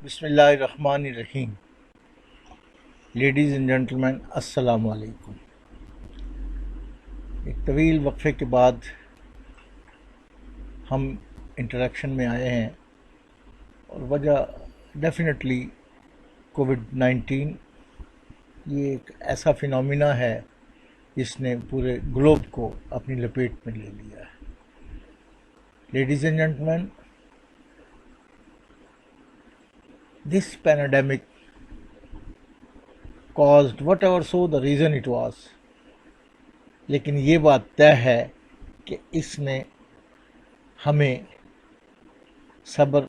بسم اللہ الرحمن الرحیم. لیڈیز اینڈ جینٹلمین، السلام علیکم. ایک طویل وقفے کے بعد ہم انٹریکشن میں آئے ہیں، اور وجہ ڈیفینیٹلی کووڈ-19. یہ ایک ایسا فینومینا ہے جس نے پورے گلوب کو اپنی لپیٹ میں لے لیا ہے. Ladies and gentlemen, this pandemic caused whatever so the reason it was، لیکن یہ بات طے ہے کہ اس نے ہمیں صبر،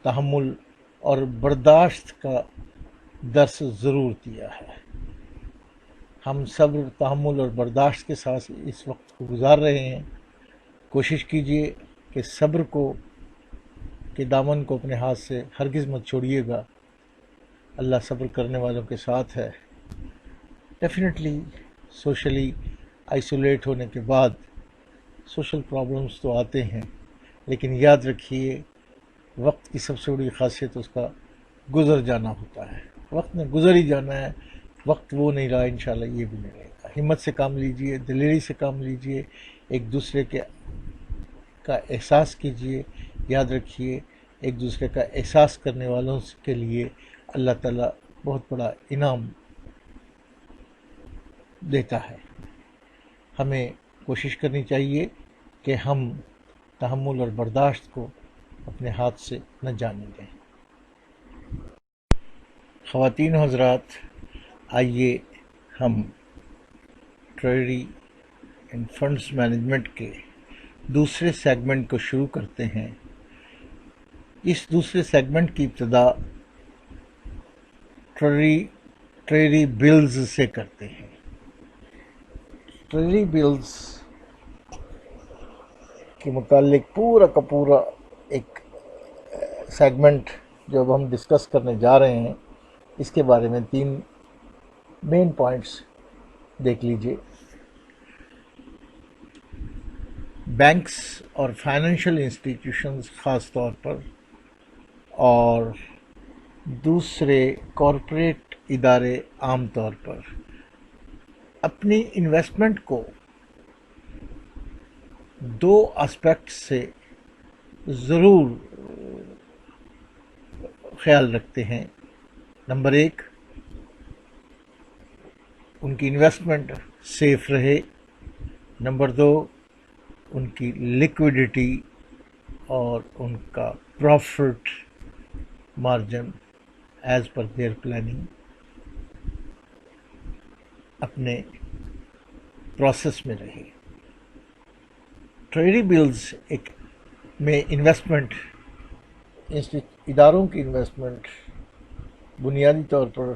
تحمل اور برداشت کا درس ضرور دیا ہے. ہم صبر، تحمل اور برداشت کے ساتھ اس وقت کو گزار رہے ہیں. کوشش کیجئے کہ صبر کے دامن کو اپنے ہاتھ سے ہرگز مت چھوڑیے گا. اللہ صبر کرنے والوں کے ساتھ ہے. ڈیفینیٹلی سوشلی آئسولیٹ ہونے کے بعد سوشل پرابلمس تو آتے ہیں، لیکن یاد رکھیے وقت کی سب سے بڑی خاصیت اس کا گزر جانا ہوتا ہے. وقت نے گزر ہی جانا ہے. وقت وہ نہیں رہا، انشاءاللہ یہ بھی نہیں رہے گا. ہمت سے کام لیجئے، دلیری سے کام لیجئے، ایک دوسرے کا احساس کیجئے. یاد رکھیے ایک دوسرے کا احساس کرنے والوں کے لیے اللہ تعالیٰ بہت بڑا انعام دیتا ہے. ہمیں کوشش کرنی چاہیے کہ ہم تحمل اور برداشت کو اپنے ہاتھ سے نہ جانے دیں. خواتین و حضرات، آئیے ہم ٹریجری اینڈ فنڈز مینجمنٹ کے دوسرے سیگمنٹ کو شروع کرتے ہیں. اس دوسرے سیگمنٹ کی ابتدا ٹریجری بلز سے کرتے ہیں. ٹریجری بلز کے متعلق پورا کا پورا ایک سیگمنٹ جو اب ہم ڈسکس کرنے جا رہے ہیں، اس کے بارے میں 3 مین پوائنٹس دیکھ لیجئے. بینکس اور فائنینشیل انسٹیٹیوشنز خاص طور پر، اور دوسرے کارپوریٹ ادارے عام طور پر اپنی انویسٹمنٹ کو 2 اسپیکٹ سے ضرور خیال رکھتے ہیں. نمبر 1، ان کی انویسٹمنٹ سیف رہے. نمبر 2، ان کی لیکوڈیٹی اور ان کا profit margin as per their planning اپنے پروسیس میں رہے. ٹریجری بلز میں انویسٹمنٹ، اداروں کی انویسٹمنٹ بنیادی طور پر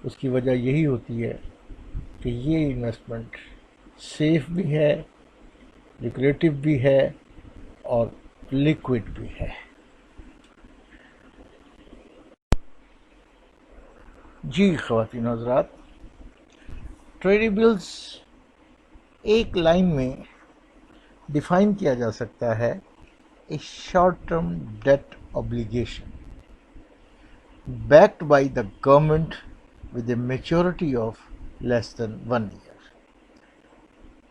اس کی وجہ یہی ہوتی ہے کہ یہ انویسٹمنٹ سیف بھی ہے، لیکریٹو بھی ہے اور لیکوڈ بھی ہے. جی خواتین حضرات، ٹریجری بلز ایک لائن میں ڈیفائن کیا جا سکتا ہے a short term debt obligation backed by the government with a maturity of less than 1 year.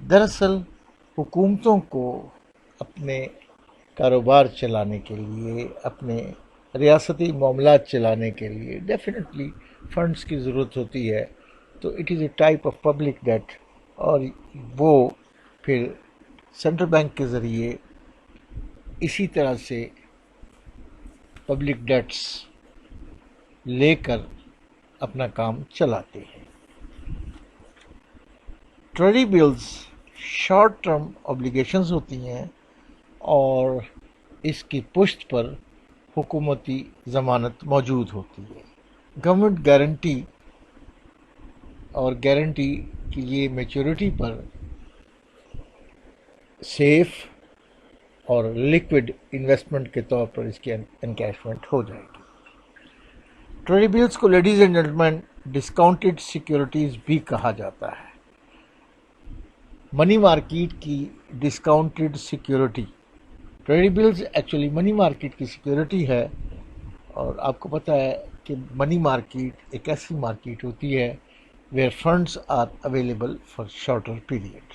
دراصل حکومتوں کو اپنے کاروبار چلانے کے لیے، اپنے ریاستی معاملات چلانے کے لیے ڈیفینیٹلی فنڈز کی ضرورت ہوتی ہے. تو it is a type of public debt, اور وہ پھر سینٹرل بینک کے ذریعے اسی طرح سے پبلک ڈیٹس لے کر اپنا کام چلاتے ہیں. Treasury bills short term obbligations ہوتی ہیں، اور اس کی پشت پر حکومتی ضمانت موجود ہوتی ہے. گورنمنٹ گارنٹی اور گارنٹی کی یہ میچورٹی پر سیف اور لیکوڈ انویسٹمنٹ کے طور پر اس کی انکیشمنٹ ہو جائے گی. ٹریجری بلز کو ladies and gentlemen discounted securities بھی کہا جاتا ہے. منی مارکیٹ کی discounted security, treasury bills actually money market کی سیکیورٹی ہے، اور آپ کو پتہ ہے کہ منی مارکیٹ ایک ایسی مارکیٹ ہوتی ہے where funds are available for shorter period.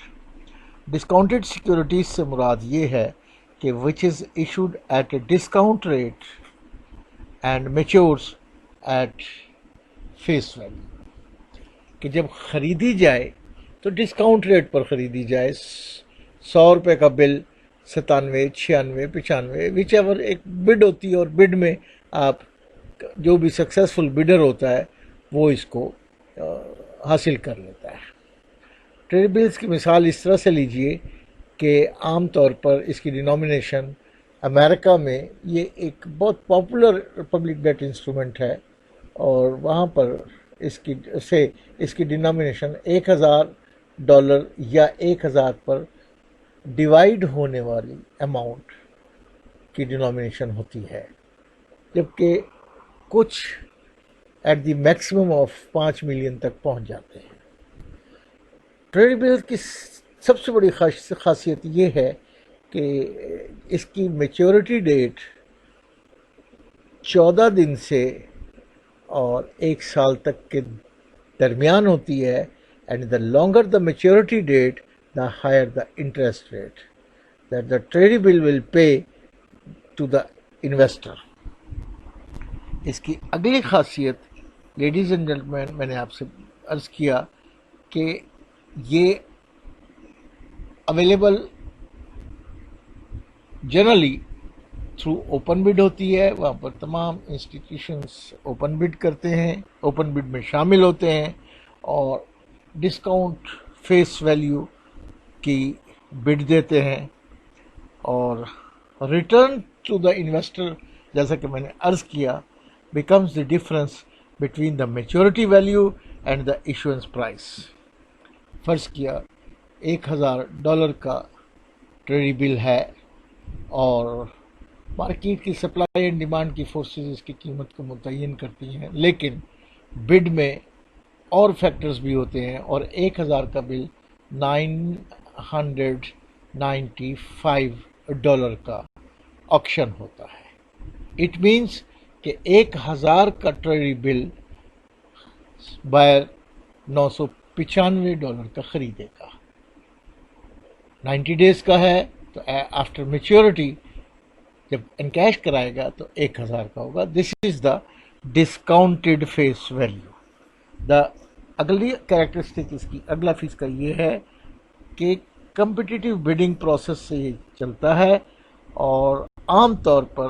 Discounted securities سے مراد یہ ہے کہ which is issued at a discount rate and matures at face value. کہ جب خریدی جائے تو ڈسکاؤنٹ ریٹ پر خریدی جائے. 100 روپے کا بل 97 96 95 وچ ایور ایک بڈ ہوتی ہے، اور بڈ میں آپ جو بھی سکسیزفل بڈر ہوتا ہے وہ اس کو حاصل کر لیتا ہے. ٹریڈ بلز کی مثال اس طرح سے لیجئے کہ عام طور پر اس کی ڈینومینیشن امریکہ میں یہ ایک بہت پاپولر پبلک ڈیٹ انسٹرومنٹ ہے، اور وہاں پر اس کی ڈینومینیشن $1000 یا 1000 پر ڈیوائیڈ ہونے والی اماؤنٹ کی ڈینومینیشن ہوتی ہے، جبکہ کچھ at the maximum of 5 million تک پہنچ جاتے ہیں. ٹریڈ بل کی سب سے بڑی خاصیت یہ ہے کہ اس کی میچورٹی ڈیٹ 14 دن سے اور 1 سال تک کے درمیان ہوتی ہے. And the longer the maturity date the higher the interest rate that the trade bill will pay to the investor. اس کی اگلی خاصیت لیڈیز اینڈ جینٹلمین، میں نے آپ سے عرض کیا کہ یہ اویلیبل جنرلی تھرو اوپن بڈ ہوتی ہے. وہاں پر تمام انسٹیٹیوشنس اوپن بڈ کرتے ہیں، اوپن بڈ میں شامل ہوتے ہیں، اور ڈسکاؤنٹ فیس ویلیو کی بڈ دیتے ہیں. اور ریٹرن ٹو دا انویسٹر، جیسا کہ میں نے عرض کیا، becomes the difference between the maturity value and the issuance price. فرض کیا $1000 کا ٹریڈی بل ہے، اور مارکیٹ کی سپلائی اینڈ ڈیمانڈ کی فورسز اس کی قیمت کو متعین کرتی ہیں، لیکن بڈ میں اور فیکٹرز بھی ہوتے ہیں، اور $1000 کا بل $995 کا آکشن ہوتا ہے. اٹ مینس کہ $1000 کا ٹریڈی بل بائر $995 کا خریدے گا. 90 ڈیز کا ہے تو آفٹر میچورٹی جب انکیش کرائے گا تو 1000 کا ہوگا. دس از دا ڈسکاؤنٹڈ فیس ویلیو. دا اگلی کریکٹرسٹک اس کی اگلا فیس کا یہ ہے کہ کمپٹیٹیو بڈنگ پروسیس سے یہ چلتا ہے، اور عام طور پر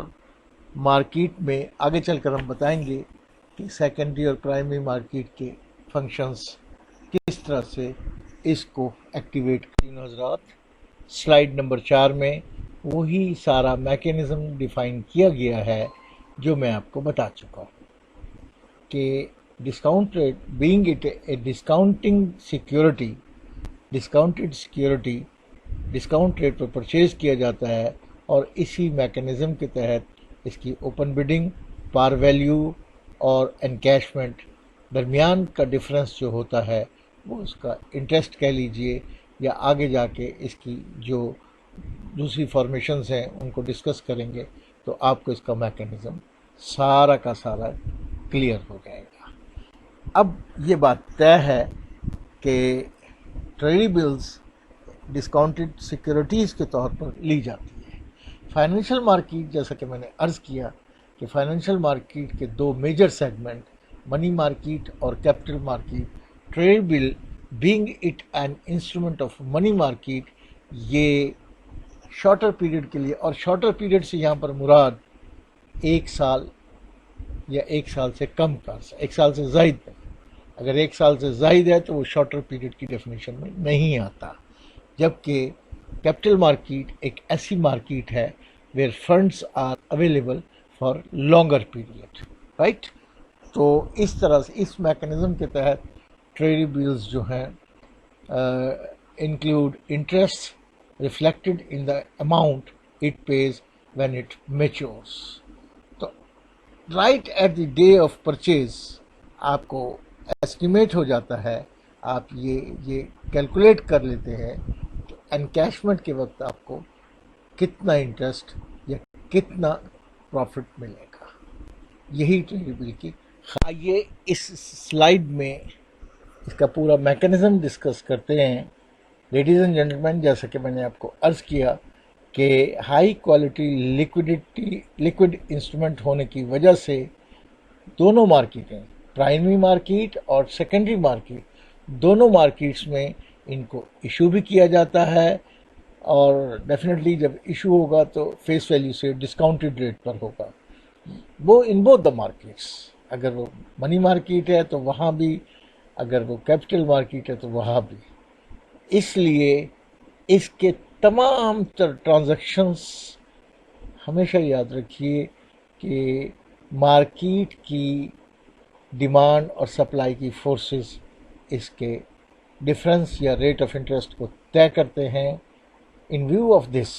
مارکیٹ میں آگے چل کر ہم بتائیں گے کہ سیکنڈری اور پرائمری مارکیٹ کے فنکشنز کس طرح سے اس کو ایکٹیویٹ کریں. حضرات، سلائیڈ نمبر 4 میں وہی سارا میکینزم ڈیفائن کیا گیا ہے جو میں آپ کو بتا چکا ہوں کہ discount rate being it a discounted security discount rate per purchase کیا جاتا ہے، اور اسی میکینزم کے تحت اس کی اوپن بڈنگ، پار ویلیو اور انکیشمنٹ درمیان کا ڈفرنس جو ہوتا ہے وہ اس کا انٹرسٹ کہہ لیجئے، یا آگے جا کے اس کی جو دوسری فارمیشنز ہیں ان کو ڈسکس کریں گے تو آپ کو اس کا میکینزم سارا کا سارا کلیئر ہو جائے گا. اب یہ بات طے ہے کہ ٹریڈی بلز ڈسکاؤنٹڈ سیکورٹیز کے طور پر لی جاتی ہے. فائنینشیل مارکیٹ، جیسا کہ میں نے عرض کیا کہ فائنینشیل مارکیٹ کے 2 میجر سیگمنٹ، منی مارکیٹ اور capital market. Trade bill being it an instrument of money market, یہ شارٹر پیریڈ کے لیے، اور شارٹر پیریڈ سے یہاں پر مراد 1 سال یا 1 سال سے کم کا، 1 سال سے زائد ہے. اگر 1 سال سے زائد ہے تو وہ شارٹر پیریڈ کی ڈیفینیشن میں نہیں آتا. جبکہ کیپٹل مارکیٹ ایک ایسی مارکیٹ ہے where funds are available for longer period, right. تو اس طرح سے اس میکانزم کے تحت ٹریڈی بلز جو ہیں include interest reflected in the amount it pays when it matures. تو right at the day of purchase آپ کو ایسٹیمیٹ ہو جاتا ہے، آپ یہ کیلکولیٹ کر لیتے ہیں کہ انکیشمنٹ کے وقت آپ کو کتنا انٹرسٹ یا کتنا پروفٹ ملے گا. یہی ٹریڈی بل کی آئیے اس سلائیڈ میں اس کا پورا میکانزم ڈسکس کرتے ہیں. لیڈیز اینڈ جینٹلمین، جیسا کہ میں نے آپ کو عرض کیا کہ ہائی کوالٹی لیکوڈ انسٹرومنٹ ہونے کی وجہ سے دونوں مارکیٹیں، پرائمری مارکیٹ اور سیکنڈری مارکیٹ، دونوں مارکیٹس میں ان کو ایشو بھی کیا جاتا ہے، اور ڈیفینیٹلی جب ایشو ہوگا تو فیس ویلیو سے ڈسکاؤنٹڈ ریٹ پر ہوگا. وہ ان بوتھ دا مارکیٹس، اگر وہ منی مارکیٹ ہے تو وہاں بھی، اگر وہ کیپٹل مارکیٹ ہے تو وہاں بھی. اس لیے اس کے تمام تر ٹرانزیکشنز ہمیشہ یاد رکھیے کہ مارکیٹ کی ڈیمانڈ اور سپلائی کی فورسز اس کے ڈفرینس یا ریٹ آف انٹرسٹ کو طے کرتے ہیں. In view of this,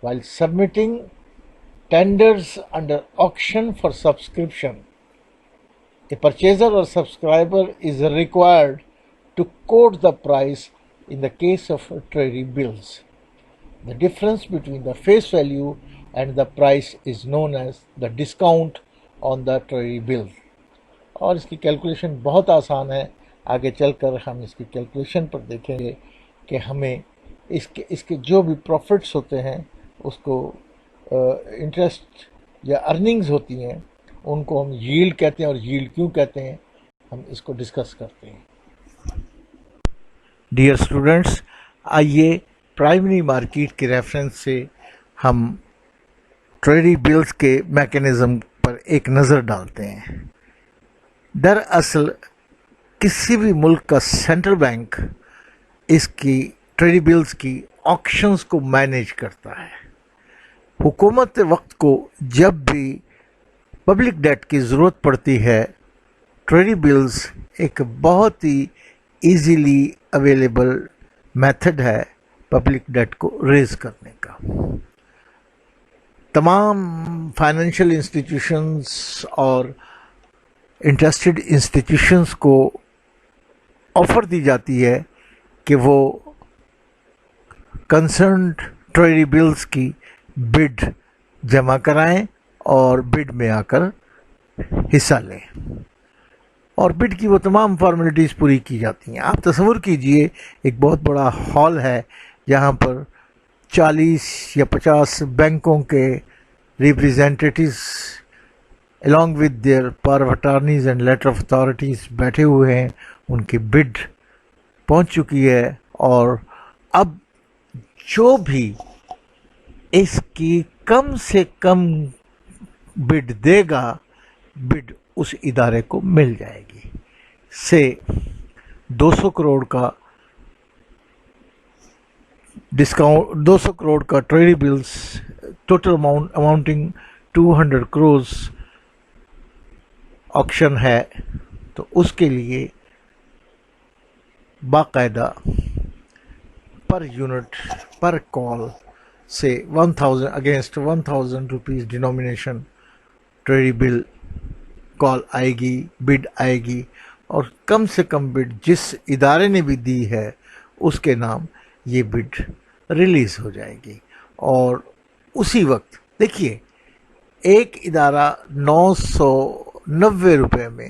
while submitting tenders under auction for subscription, a purchaser or subscriber is required to quote the price in the case of treasury bills. The difference between the face value and the price is known as the discount on the treasury bill. اور اس کی calculation بہت آسان ہے. آگے چل کر ہم اس کی کیلکولیشن پر دیکھیں گے کہ ہمیں اس کے جو بھی پروفٹس ہوتے ہیں، اس کو انٹرسٹ یا ارننگز ہوتی ہیں، ان کو ہم ییلڈ کہتے ہیں. اور ییلڈ کیوں کہتے ہیں، ہم اس کو ڈسکس کرتے ہیں. ڈیئر اسٹوڈنٹس، آئیے پرائمری مارکیٹ کے ریفرنس سے ہم ٹریڈی بلز کے میکانزم پر ایک نظر ڈالتے ہیں. دراصل کسی بھی ملک کا سینٹرل بینک اس کی ٹریڈی بلز کی آکشنز کو مینیج کرتا ہے. حکومت وقت کو جب بھی پبلک ڈیٹ کی ضرورت پڑتی ہے، ٹریڈی بلز ایک بہت ہی ایزیلی اویلیبل میتھڈ ہے پبلک ڈیٹ کو ریز کرنے کا. تمام فائنینشیل انسٹیٹیوشنز اور انٹرسٹڈ انسٹیٹیوشنز کو آفر دی جاتی ہے کہ وہ کنسرنڈ ٹریڈی بلز کی بڈ جمع کرائیں اور بڈ میں آ کر حصہ لیں، اور بڈ کی وہ تمام فارمیلٹیز پوری کی جاتی ہیں. آپ تصور کیجئے ایک بہت بڑا ہال ہے جہاں پر 40 یا 50 بینکوں کے ریپریزنٹیٹیوز along with their power of attorneys and letter of authorities بیٹھے ہوئے ہیں. ان کی بڈ پہنچ چکی ہے، اور اب جو بھی اس کی کم سے کم بڈ دے گا، بڈ اس ادارے کو مل جائے گی. سے 200 کروڑ کا ڈسکاؤنٹ، 200 کروڑ کا treasury bills total amounting 200 crore auction ہے، تو اس کے لیے باقاعدہ پر یونٹ پر کال سے 1000 اگینسٹ 1000 روپیز ڈینومینیشن ٹریڈی بل کال آئے گی، بڈ آئے گی، اور کم سے کم بڈ جس ادارے نے بھی دی ہے اس کے نام یہ بڈ ریلیز ہو جائے گی. اور اسی وقت دیکھیے، ایک ادارہ 990 روپے میں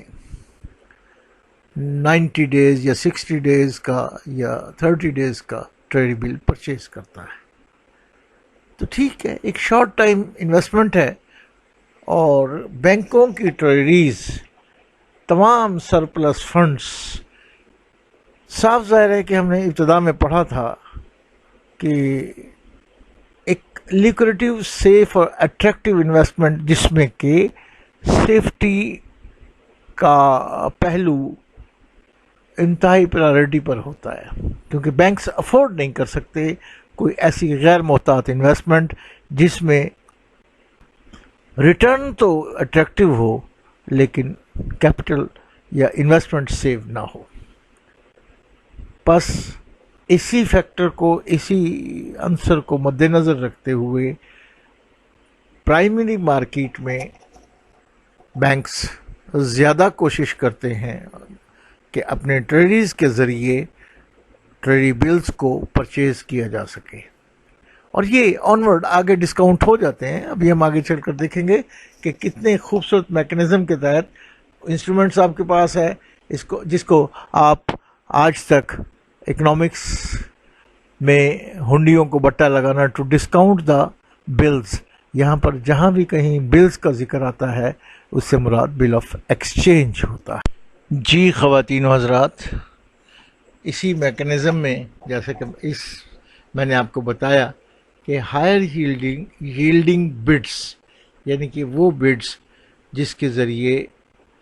90 ڈیز یا 60 ڈیز کا یا 30 ڈیز کا ٹریڈی بل پرچیز کرتا ہے، تو ٹھیک ہے، ایک شارٹ ٹائم انویسٹمنٹ ہے. اور بینکوں کی ٹریڈیز تمام سرپلس فنڈز، صاف ظاہر ہے کہ ہم نے ابتدا میں پڑھا تھا کہ ایک لیکریٹو، سیف اور اٹریکٹیو انویسٹمنٹ جس میں کہ سیفٹی کا پہلو انتہائی پرائرٹی پر ہوتا ہے، کیونکہ بینکس افورڈ نہیں کر سکتے کوئی ایسی غیر محتاط انویسٹمنٹ جس میں ریٹرن تو اٹریکٹیو ہو لیکن کیپٹل یا انویسٹمنٹ سیو نہ ہو. بس اسی فیکٹر کو، اسی عنصر کو مد نظر رکھتے ہوئے پرائمری مارکیٹ میں بینکس زیادہ کوشش کرتے ہیں کہ اپنے ٹریڈیز کے ذریعے ٹریڈی بلز کو پرچیز کیا جا سکے. اور یہ آنورڈ آگے ڈسکاؤنٹ ہو جاتے ہیں. ابھی ہم آگے چل کر دیکھیں گے کہ کتنے خوبصورت میکنزم کے تحت انسٹرومنٹس آپ کے پاس ہے جس کو آپ آج تک اکنامکس میں ہنڈیوں کو بٹا لگانا ٹو ڈسکاؤنٹ دا بلز. یہاں پر جہاں بھی کہیں بلز کا ذکر آتا ہے اس سے مراد بل آف ایکسچینج ہوتا ہے. جی خواتین و حضرات، اسی میکنزم میں جیسے کہ میں نے آپ کو بتایا کہ ہائر ییلڈنگ بڈس، یعنی کہ وہ بڈس جس کے ذریعے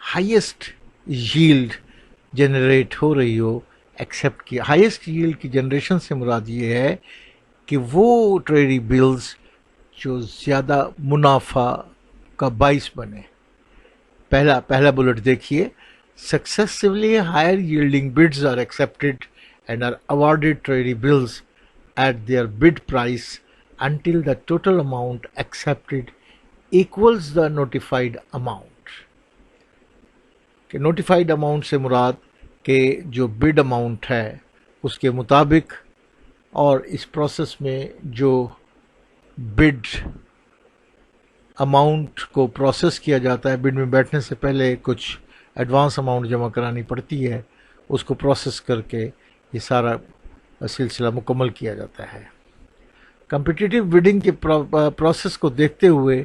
ہائیسٹ ییلڈ جنریٹ ہو رہی ہو، ایکسیپٹ کی ہائیسٹ ییلڈ کی جنریشن سے مراد یہ ہے کہ وہ ٹریڈی بلز جو زیادہ منافع کا باعث بنے. پہلا بلٹ دیکھیے. Successively higher yielding bids are accepted and are awarded treasury bills at their bid price until the total amount accepted equals the notified amount. کہ notified amount سے مراد کہ جو bid amount ہے اس کے مطابق، اور اس پروسیس میں جو bid amount کو پروسیس کیا جاتا ہے، bid میں بیٹھنے سے پہلے کچھ ایڈوانس اماؤنٹ جمع کرانی پڑتی ہے، اس کو پروسیس کر کے یہ سارا سلسلہ مکمل کیا جاتا ہے. کمپٹیٹیو بڈنگ کے پروسیس کو دیکھتے ہوئے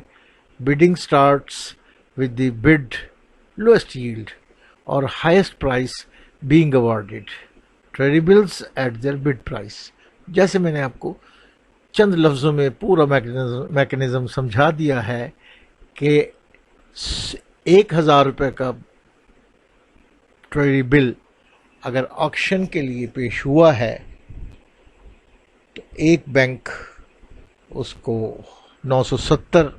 bidding starts with the bid lowest yield اور highest price being awarded treasury bills at their bid price. جیسے میں نے آپ کو چند لفظوں میں پورا میکنزم سمجھا دیا ہے کہ 1,000 روپے کا ٹریڈی بل اگر آکشن کے لیے پیش ہوا ہے تو ایک بینک اس کو 970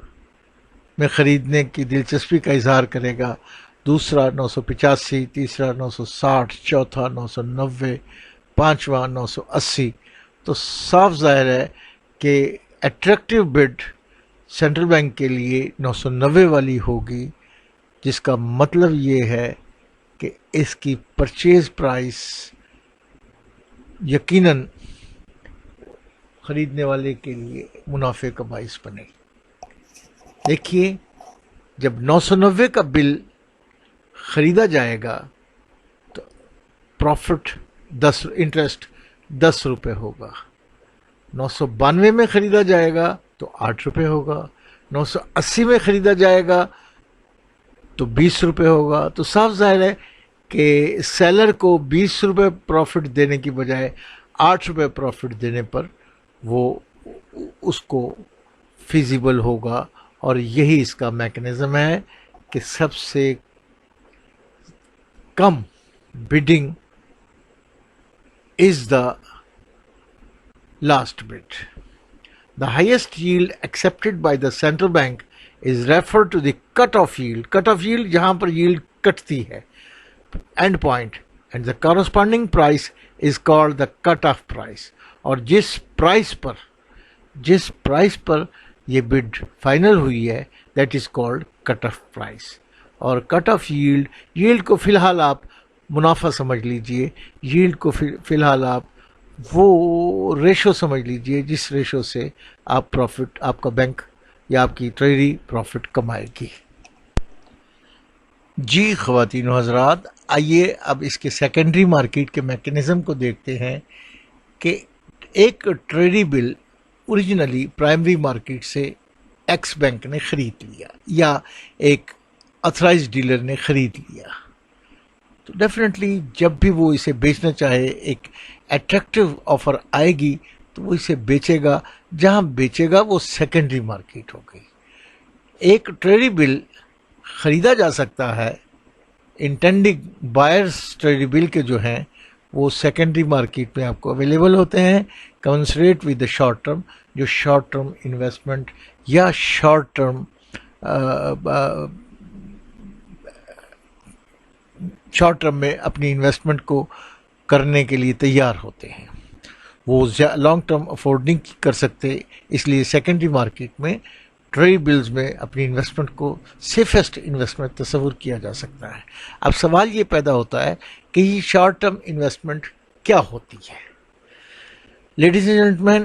میں خریدنے کی دلچسپی کا اظہار کرے گا، دوسرا 985، تیسرا 960، چوتھا 990، پانچواں 980. تو صاف ظاہر ہے کہ اٹریکٹیو بڈ سینٹرل بینک کے لیے 990 والی ہوگی، جس کا مطلب یہ ہے کہ اس کی پرچیز پرائس یقیناً خریدنے والے کے لیے منافع کا باعث بنے. دیکھیے، جب 990 کا بل خریدا جائے گا تو پروفٹ انٹرسٹ 10 روپے ہوگا. 992 میں خریدا جائے گا تو 8 روپے ہوگا. 980 میں خریدا جائے گا تو 20 روپے ہوگا. تو صاف ظاہر ہے کہ سیلر کو 20 روپے پروفٹ دینے کی بجائے 8 روپے پروفٹ دینے پر وہ اس کو فیزیبل ہوگا. اور یہی اس کا میکنزم ہے کہ سب سے کم bidding is the last bid. The highest yield accepted by the central bank is referred to the cut-off yield. Cut-off yield جہاں پر yield کٹتی ہے, end point, and the corresponding price is called the cut-off price. اور جس price پر یہ بڈ final ہوئی ہے that is called cut-off price. اور cut-off yield کو فی الحال آپ منافع سمجھ لیجئے, yield کو فی الحال آپ وہ ریشو سمجھ لیجئے جس ریشو سے آپ پروفٹ, آپ کا بینک یا آپ کی ٹریجری پروفٹ کمائے گی. جی خواتین و حضرات, آئیے اب اس کے سیکنڈری مارکیٹ کے میکنزم کو دیکھتے ہیں کہ ایک ٹریڈی بل اوریجنلی پرائمری مارکیٹ سے ایکس بینک نے خرید لیا یا ایک اتھرائزڈ ڈیلر نے خرید لیا, تو ڈیفینیٹلی جب بھی وہ اسے بیچنا چاہے ایک اٹریکٹیو آفر آئے گی تو وہ اسے بیچے گا. جہاں بیچے گا وہ سیکنڈری مارکیٹ ہوگی. ایک ٹریڈی بل خریدا جا سکتا ہے, انٹینڈنگ بائرز ٹریڈی بل کے جو ہیں وہ سیکنڈری مارکیٹ میں آپ کو اویلیبل ہوتے ہیں کنسریٹ ود دا شارٹ ٹرم, جو شارٹ ٹرم انویسٹمنٹ یا شارٹ ٹرم میں اپنی انویسٹمنٹ کو کرنے کے لیے تیار ہوتے ہیں. وہ لانگ ٹرم افورڈ نہیں کر سکتے, اس لیے سیکنڈری مارکیٹ میں ٹریڈی بلز میں اپنی انویسٹمنٹ کو سیفسٹ انویسٹمنٹ تصور کیا جا سکتا ہے. اب سوال یہ پیدا ہوتا ہے کہ یہ شارٹ ٹرم انویسٹمنٹ کیا ہوتی ہے. Ladies and gentlemen,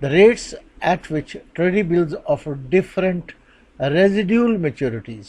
The rates at which treasury bills offer different residual maturities,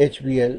HBL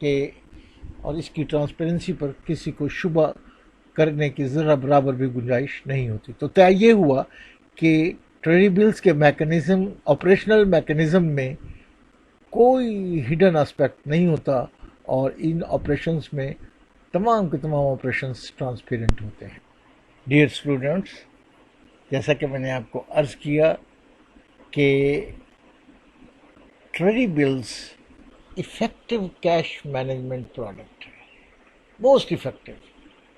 کہ اور اس کی ٹرانسپیرنسی پر کسی کو شبہ کرنے کی ذرا برابر بھی گنجائش نہیں ہوتی. تو طے یہ ہوا کہ ٹریجری بلز کے میکنزم آپریشنل میکنزم میں کوئی ہڈن اسپیکٹ نہیں ہوتا اور ان آپریشنز میں تمام کے تمام آپریشنز ٹرانسپیرنٹ ہوتے ہیں. ڈیئر اسٹوڈنٹس، جیسا کہ میں نے آپ کو عرض کیا کہ treasury bills effective cash management product ہے، موسٹ افیکٹو.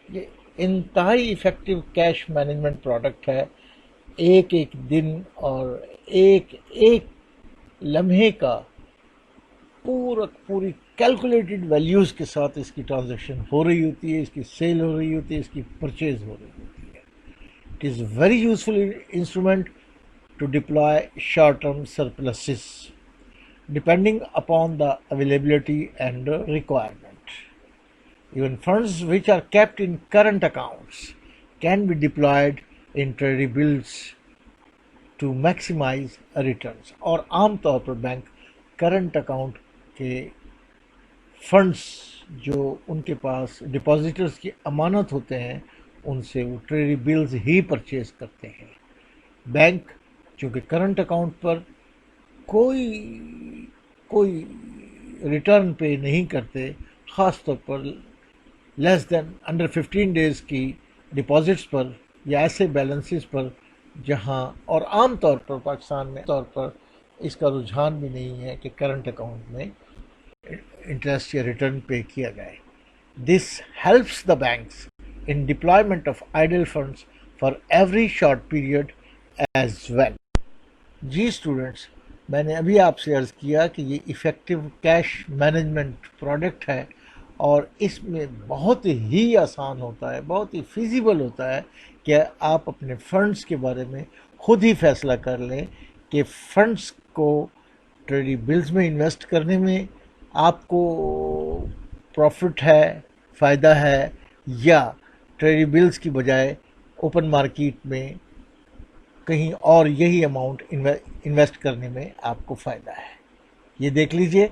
یہ انتہائی افیکٹو کیش مینجمنٹ پروڈکٹ ہے. ایک ایک دن اور ایک ایک لمحے کا پوری کیلکولیٹڈ ویلیوز کے ساتھ اس کی ٹرانزیکشن ہو رہی ہوتی ہے، اس کی سیل ہو رہی ہوتی ہے، اس کی پرچیز ہو رہی ہوتی ہے. It is very useful instrument to deploy short term surpluses depending upon the availability and requirement. Even funds which are kept in current accounts can be deployed in treasury bills to maximize returns. اور عام طور پر bank current account کے funds جو ان کے پاس ڈپازیٹرز کی امانت ہوتے ہیں ان سے وہ ٹریجری بلز ہی پرچیز کرتے ہیں. بینک چونکہ کرنٹ اکاؤنٹ پر کوئی ریٹرن پے نہیں کرتے، خاص طور پر لیس دین انڈر 15 days کی ڈپازٹس پر یا ایسے بیلنسز پر جہاں، اور عام طور پر پاکستان میں طور پر اس کا رجحان بھی نہیں ہے کہ کرنٹ اکاؤنٹ میں انٹرسٹ یا ریٹرن پے کیا جائے. This helps the banks in deployment of idle funds for every short period as well. جی اسٹوڈنٹس، میں نے ابھی آپ سے عرض کیا کہ یہ ایفیکٹو کیش مینجمنٹ پروڈکٹ ہے اور اس میں بہت ہی آسان ہوتا ہے، بہت ہی فیزیبل ہوتا ہے کہ آپ اپنے فنڈز کے بارے میں خود ہی فیصلہ کر لیں کہ فنڈز کو ٹریجری بلز میں انویسٹ کرنے میں آپ کو پروفٹ ہے، فائدہ ہے، یا ٹریجری بلز کی بجائے اوپن مارکیٹ میں کہیں اور یہی اماؤنٹ انویسٹ کرنے میں آپ کو فائدہ ہے. یہ دیکھ لیجئے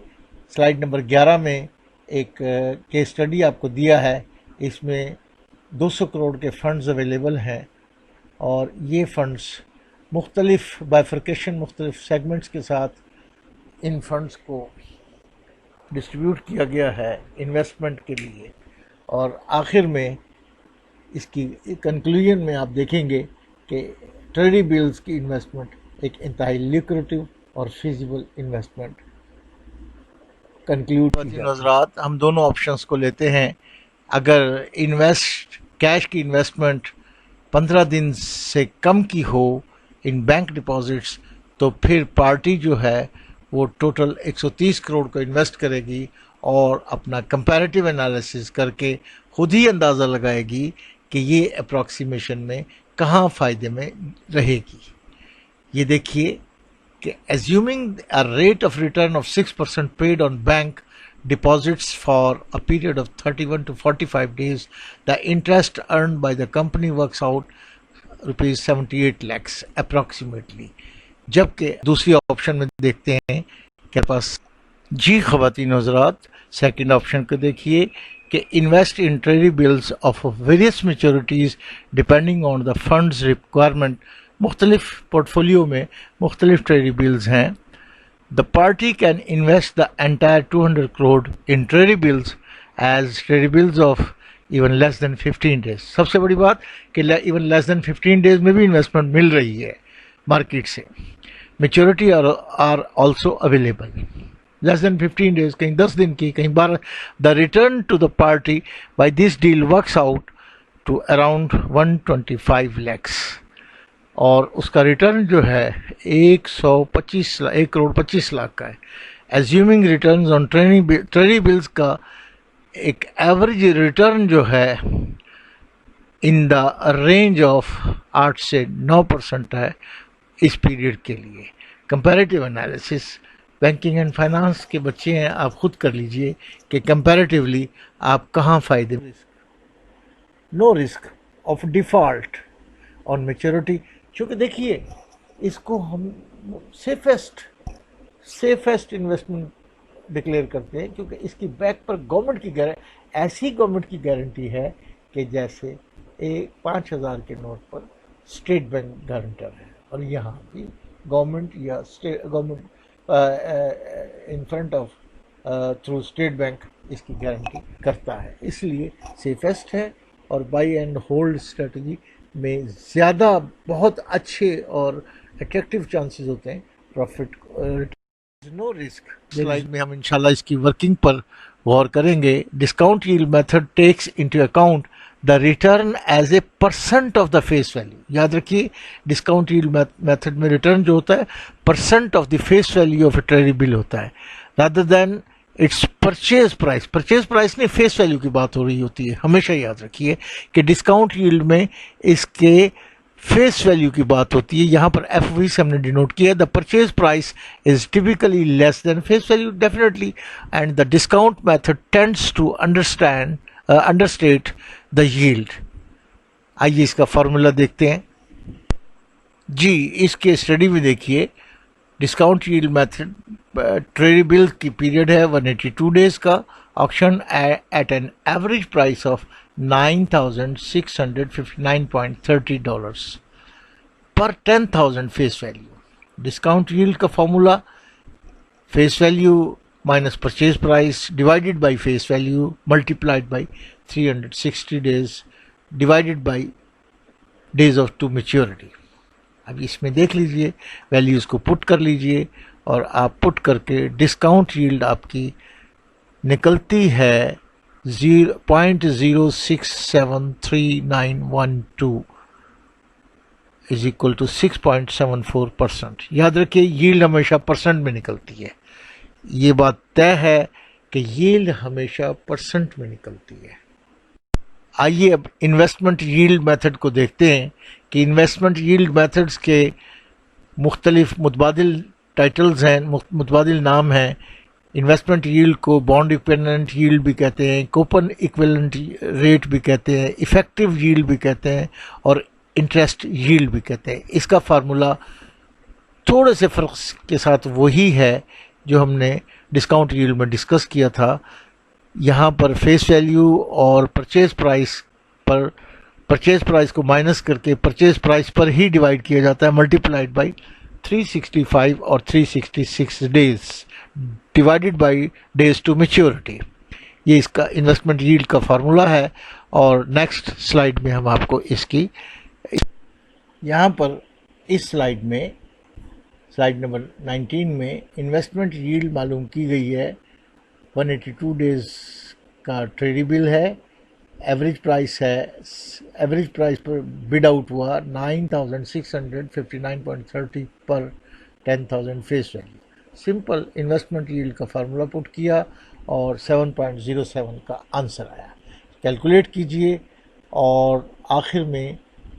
سلائیڈ نمبر 11 میں ایک کیس اسٹڈی آپ کو دیا ہے. اس میں 200 کروڑ کے فنڈز اویلیبل ہیں اور یہ فنڈز مختلف بائیفرکیشن، مختلف سیگمنٹس کے ساتھ ان فنڈز کو ڈسٹریبیوٹ کیا گیا ہے انویسٹمنٹ کے لیے. اور آخر میں اس کی کنکلوژن میں آپ دیکھیں گے کہ ٹریجری بلز کی انویسٹمنٹ ایک انتہائی لیکریٹو اور فیزیبل انویسٹمنٹ کنکلیوڈ کی. حضرات، ہم دونوں آپشنس کو لیتے ہیں. اگر کیش کی انویسٹمنٹ 15 دن سے کم کی ہو ان بینک ڈپازٹس تو پھر پارٹی جو ہے وہ ٹوٹل 130 کروڑ کو انویسٹ کرے گی اور اپنا کمپیریٹیو انالیسس کر کے خود ہی اندازہ لگائے گی کہ یہ اپروکسیمیشن میں کہاں فائدے میں رہے گی. یہ دیکھیے کہ assuming a rate of return of 6% paid on bank deposits for a period of 31 to 45 days, the interest earned by the company works out rupees 78 lakhs approximately. جبکہ دوسری آپشن میں دیکھتے ہیں کہ پاس جی خواتین حضرات، سیکنڈ آپشن کو دیکھیے کہ invest in treasury bills of various maturities depending on the funds requirement. مختلف پورٹ فولیو میں مختلف ٹریجری بلز ہیں. The party can invest the entire 200 crore in treasury bills as treasury bills of even less than 15 days. سب سے بڑی بات کہ even less than 15 days میں بھی انویسٹمنٹ مل رہی ہے مارکیٹ سے. Maturity are also available. Less than 15 days، کہیں 10 دن کی، کہیں 12. The return to the party by this deal works out to around 125 lakhs. اور اس کا ریٹرن جو ہے 1 کروڑ 25 لاکھ کا ہے. ایزیومنگ ریٹرنز آن ٹریجری بلز کا ایک ایوریج ریٹرن جو ہے ان دا رینج آف 8 سے 9% ہے اس پیریڈ کے لیے. Comparative analysis banking and finance کے بچے ہیں، آپ خود کر لیجئے کہ کمپیریٹیولی آپ کہاں فائدے. No risk of default on maturity. چونکہ دیکھیے اس کو ہم سیفسٹ انویسٹمنٹ ڈکلیئر کرتے ہیں کیونکہ اس کی بیک پر گورنمنٹ کی ایسی گورنمنٹ کی گارنٹی ہے کہ جیسے 5,000 کے نوٹ پر اسٹیٹ بینک گارنٹر ہے، اور یہاں بھی گورنمنٹ یا government in front of through State Bank اس کی گارنٹی کرتا ہے، اس لیے سیفسٹ ہے اور بائی اینڈ ہولڈ اسٹریٹجی میں زیادہ بہت اچھے اور اٹریکٹیو چانسز ہوتے ہیں پروفٹ، نو رسک۔ سلائڈ میں ہم انشاءاللہ اس کی ورکنگ پر غور کریں گے۔ Discount yield method takes into account the return as a percent of the face value. یاد رکھیے ڈسکاؤنٹ ییلڈ میتھڈ میں ریٹرن جو ہوتا ہے percent of the face value of a treasury bill ہوتا ہے، rather than its purchase price. Purchase price نہیں، face value کی بات ہو رہی ہوتی ہے۔ ہمیشہ یاد رکھیے کہ ڈسکاؤنٹ ییلڈ میں اس کے فیس ویلیو کی بات ہوتی ہے، یہاں پر ایف وی سے ہم نے ڈینوٹ کیا the purchase price is typically less than face value definitely, and the discount method tends to understate the yield. آئیے اس کا فارمولا دیکھتے ہیں جی۔ اس کے اسٹڈی میں دیکھیے discount yield method treasury bill کی پیریڈ ہے 182 days کا، auction at an average price of $9,659.30 پر 10,000 فیس ویلیو۔ ڈسکاؤنٹ ییلڈ کا formula face value minus purchase price divided by face value multiplied by 360 days divided by days of to maturity. اب اس میں دیکھ لیجئے values کو پٹ کر لیجئے اور آپ پٹ کر کے ڈسکاؤنٹ ییلڈ آپ کی نکلتی ہے 0.067391 از اکول ٹو 6.74%۔ یاد رکھیے ییلڈ ہمیشہ پرسنٹ میں نکلتی ہے، یہ بات طے ہے کہ ییلڈ ہمیشہ پرسنٹ میں نکلتی ہے۔ آئیے اب انویسٹمنٹ ییلڈ میتھڈ کو دیکھتے ہیں کہ انویسٹمنٹ ییلڈ میتھڈز کے مختلف متبادل ٹائٹلز ہیں، متبادل نام ہیں۔ انویسٹمنٹ ییلڈ کو بانڈ ایکویولنٹ ییلڈ بھی کہتے ہیں، کوپن ایکویولنٹ ریٹ بھی کہتے ہیں، ایفیکٹو ییلڈ بھی کہتے ہیں، اور انٹرسٹ ییلڈ بھی کہتے ہیں۔ اس کا فارمولا تھوڑے سے فرق کے ساتھ وہی ہے جو ہم نے ڈسکاؤنٹ ییلڈ میں ڈسکس کیا تھا۔ یہاں پر فیس ویلیو اور پرچیز پرائس کو مائنس کر کے پرچیز پرائس پر ہی ڈیوائڈ کیا جاتا ہے، ملٹیپلائڈ بائی 365 اور 366 days divided by days to maturity. یہ اس کا انویسٹمنٹ ییلڈ کا فارمولا ہے۔ اور نیکسٹ سلائیڈ میں ہم آپ کو اس کی یہاں پر اس سلائیڈ میں سلائیڈ نمبر 19 میں انویسٹمنٹ ییلڈ معلوم کی گئی ہے۔ 182 days کا ٹریڈی بل ہے، ایوریج پرائس ہے، ایوریج پرائس پر بڈ آؤٹ ہوا 9,659.30 پر 10,000 face value. Simple investment yield کا فارمولا پٹ کیا اور 7.07 کا آنسر آیا۔ کیلکولیٹ کیجئے اور آخر میں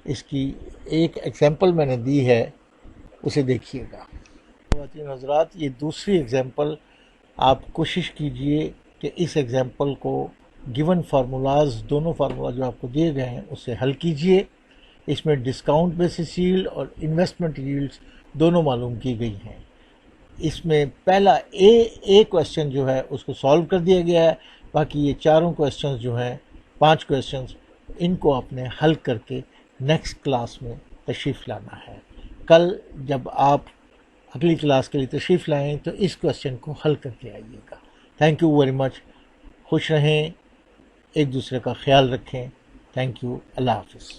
اس کی ایک ایگزامپل میں نے دی ہے، اسے دیکھیے گا۔ خواتین حضرات، یہ دوسری ایگزامپل، آپ کوشش کیجئے کہ اس ایگزامپل کو گیون فارمولاز، دونوں فارمولا جو آپ کو دیے گئے ہیں اسے حل کیجئے۔ اس میں ڈسکاؤنٹ بیسس ییلڈ اور انویسٹمنٹ ییلڈز دونوں معلوم کی گئی ہیں۔ اس میں پہلا اے کویسچن جو ہے اس کو سالو کر دیا گیا ہے، باقی یہ چاروں کویسچنز جو ہیں 5 کویسچنز، ان کو آپ نے حل کر کے نیکسٹ کلاس میں تشریف لانا ہے۔ کل جب آپ اگلی کلاس کے لیے تشریف لائیں تو اس کویسچن کو حل کر کے آئیے گا۔ تھینک یو ویری مچ، خوش رہیں، ایک دوسرے کا خیال رکھیں۔ تھینک یو، اللہ حافظ۔